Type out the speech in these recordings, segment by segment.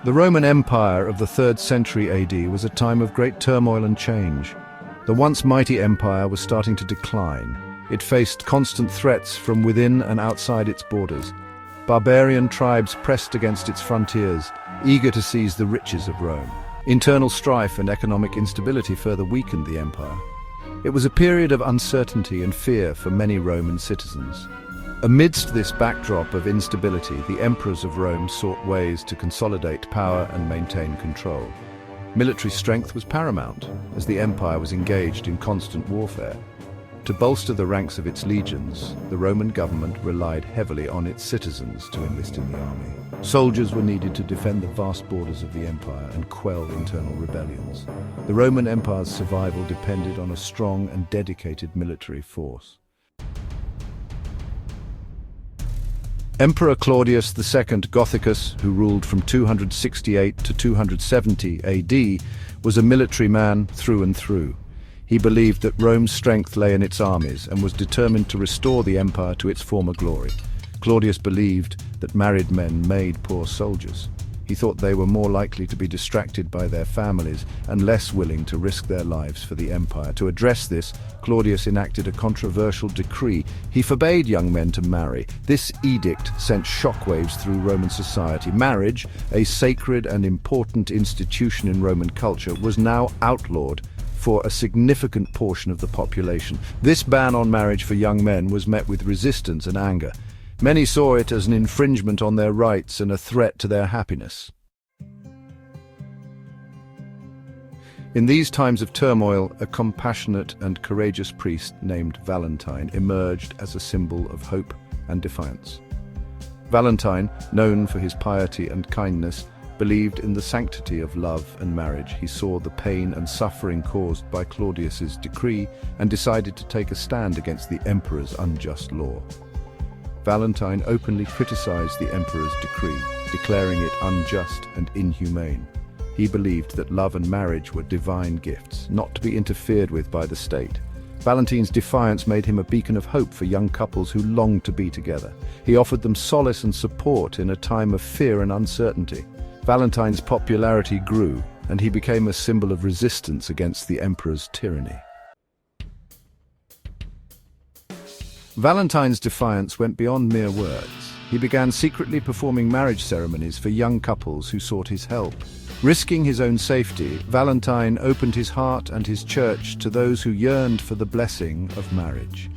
The Roman Empire of the 3rd century AD was a time of great turmoil and change. The once mighty empire was starting to decline. It faced constant threats from within and outside its borders. Barbarian tribes pressed against its frontiers, eager to seize the riches of Rome. Internal strife and economic instability further weakened the empire. It was a period of uncertainty and fear for many Roman citizens. Amidst this backdrop of instability, the emperors of Rome sought ways to consolidate power and maintain control. Military strength was paramount, as the empire was engaged in constant warfare. To bolster the ranks of its legions, the Roman government relied heavily on its citizens to enlist in the army. Soldiers were needed to defend the vast borders of the empire and quell internal rebellions. The Roman Empire's survival depended on a strong and dedicated military force. Emperor Claudius II Gothicus, who ruled from 268 to 270 AD, was a military man through and through. He believed that Rome's strength lay in its armies and was determined to restore the empire to its former glory. Claudius believed that married men made poor soldiers. He thought they were more likely to be distracted by their families and less willing to risk their lives for the empire. To address this, Claudius enacted a controversial decree. He forbade young men to marry. This edict sent shockwaves through Roman society. Marriage, a sacred and important institution in Roman culture, was now outlawed for a significant portion of the population. This ban on marriage for young men was met with resistance and anger. Many saw it as an infringement on their rights and a threat to their happiness. In these times of turmoil, a compassionate and courageous priest named Valentine emerged as a symbol of hope and defiance. Valentine, known for his piety and kindness, believed in the sanctity of love and marriage. He saw the pain and suffering caused by Claudius's decree and decided to take a stand against the emperor's unjust law. Valentine openly criticized the emperor's decree, declaring it unjust and inhumane. He believed that love and marriage were divine gifts, not to be interfered with by the state. Valentine's defiance made him a beacon of hope for young couples who longed to be together. He offered them solace and support in a time of fear and uncertainty. Valentine's popularity grew, and he became a symbol of resistance against the emperor's tyranny. Valentine's defiance went beyond mere words. He began secretly performing marriage ceremonies for young couples who sought his help. Risking his own safety, Valentine opened his heart and his church to those who yearned for the blessing of marriage.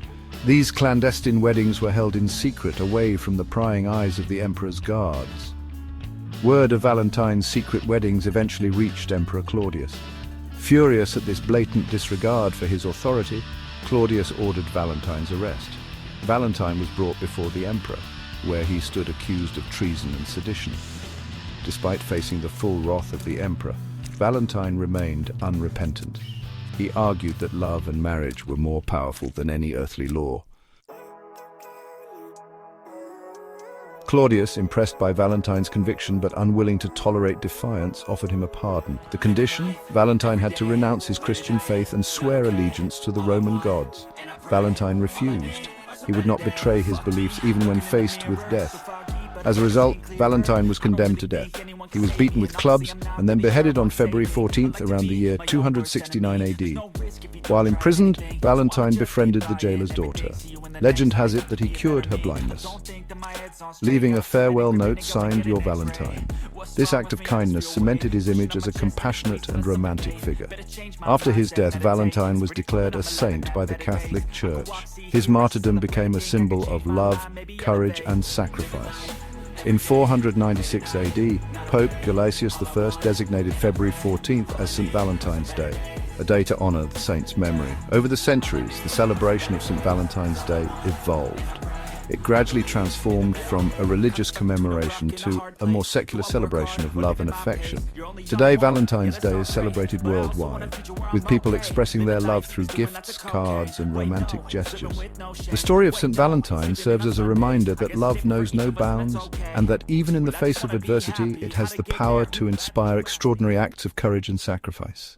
These clandestine weddings were held in secret, away from the prying eyes of the emperor's guards. Word of Valentine's secret weddings eventually reached Emperor Claudius. Furious at this blatant disregard for his authority, Claudius ordered Valentine's arrest. Valentine was brought before the emperor, where he stood accused of treason and sedition. Despite facing the full wrath of the emperor, Valentine remained unrepentant. He argued that love and marriage were more powerful than any earthly law. Claudius, impressed by Valentine's conviction but unwilling to tolerate defiance, offered him a pardon. The condition? Valentine had to renounce his Christian faith and swear allegiance to the Roman gods. Valentine refused. He would not betray his beliefs even when faced with death. As a result, Valentine was condemned to death. He was beaten with clubs and then beheaded on February 14th around the year 269 AD. While imprisoned, Valentine befriended the jailer's daughter. Legend has it that he cured her blindness, leaving a farewell note signed "Your Valentine." This act of kindness cemented his image as a compassionate and romantic figure. After his death, Valentine was declared a saint by the Catholic Church. His martyrdom became a symbol of love, courage, and sacrifice. In 496 AD, Pope Gelasius I designated February 14th as St. Valentine's Day, a day to honor the saint's memory. Over the centuries, the celebration of St. Valentine's Day evolved. It gradually transformed from a religious commemoration to a more secular celebration of love and affection. Today, Valentine's Day is celebrated worldwide, with people expressing their love through gifts, cards, and romantic gestures. The story of St. Valentine serves as a reminder that love knows no bounds, and that even in the face of adversity, it has the power to inspire extraordinary acts of courage and sacrifice.